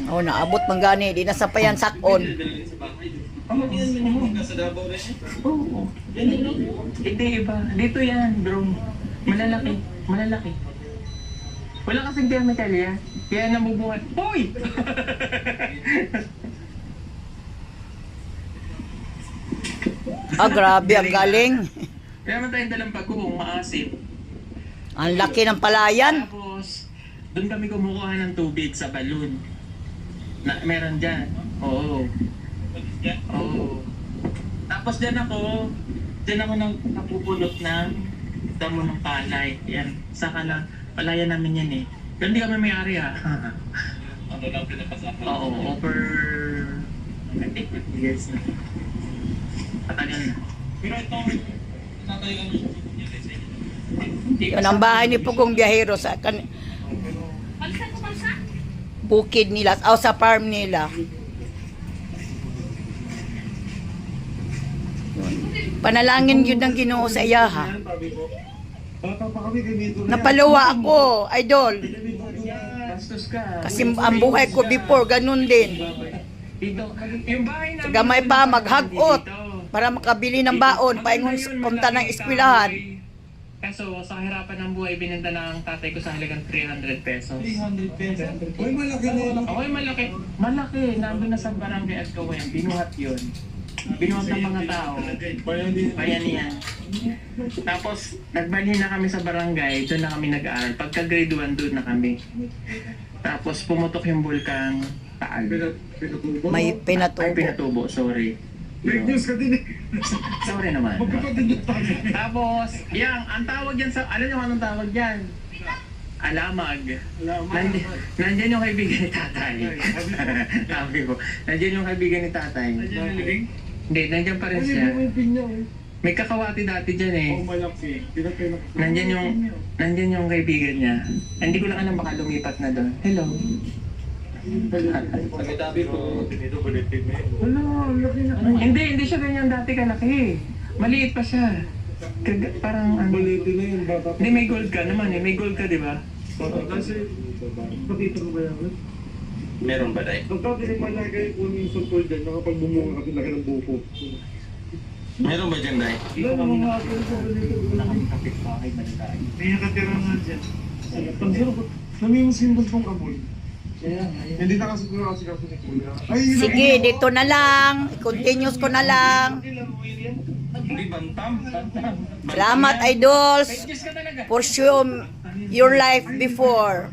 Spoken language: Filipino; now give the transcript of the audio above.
Oh, naabot man gani, di nasapayan sakon. Oo. Hindi iba. Dito yan, bro. Malalaki. Malalaki. Wala kasing chemical yan. Kaya namubuhat. Hoy! Ah, grabe, ang galing. Kaya naman tayong dalang pagkubong, maasim. Ang laki ng palayan. Tapos, doon kami kumukuha ng tubig sa balon. Meron dyan. Oo. Oo. Tapos dyan ako napupulot ng damo ng palay. Yan. Saka na, palayan namin yan eh. Pero hindi kami may-ari ha. Ano lang pinapasama? Oo, over... I think 50 years na. Patagal na. Pero itong natayuan mo siya. Yan ang bahay ni Pugong Biyahero sa bukid nila, o sa farm nila. Yun. Panalangin yun ng Ginoo sa iyaha. Napaluwa ako, idol. Bastos ka. Kasi ang buhay ko before, ganun din. Dito, yung bahay namin... Gamay pa, maghagot para makabili ng baon, paingon punta ng eskwelahan. Kaso sa hirapan ng buhay, binenta ng tatay ko sa halagang 300 pesos. 300 pesos? Uy, malaki na yun. Okay, malaki. Malaki. Nandun na sa barangay at kawayan. Binuhat yun. Binuhat ng mga tao. Bayanihan. Tapos, nagbalhin na kami sa barangay. Doon na kami nag-aaral. Pagka-grade 1, doon na kami. Tapos, pumutok yung bulkang Taal. May Ay, pinatubo. pinatubo. Sorry. Fake news ka din eh. Sorry naman. Magkakadin yung tayo. Tapos, ang tawag dyan sa, alam niyo anong tawag dyan? Alamag. Nandyan yung kaibigan ni tatay. Sabi ko, nandyan yung kaibigan ni tatay. Hindi, nandyan pa rin Kasi siya. may pinya eh. May kakawati dati dyan eh. Oo, malaki. Nandyan yung kaibigan niya. Hindi ko lang alam baka lumipat na doon. Hello. Sabi ko, dito bulitin mo. Wala, laki na. Hindi siya ganyan dati kalaki. Maliit pa siya. Parang ano. Bulitin na yun, bata. Hindi, may gold ka naman eh. May gold ka, di ba? Kasi, pakita ko ba yan? Meron ba dahil? Pagkakili malagay po yung sungkol dyan, nakapagbumunga kasi laki ng buko. Meron ba dyan dahil? Wala mga hapon ko dito. Wala kami kapit-bahay malagay. May nakatira nga dyan. Pag-zero, namimos yung bantong amoy. Hindi na kasi siguro kasi ni Kuya. Sige, dito na lang. I-continuous ko na lang. Hindi, bantam. Salamat, idols, for your life before.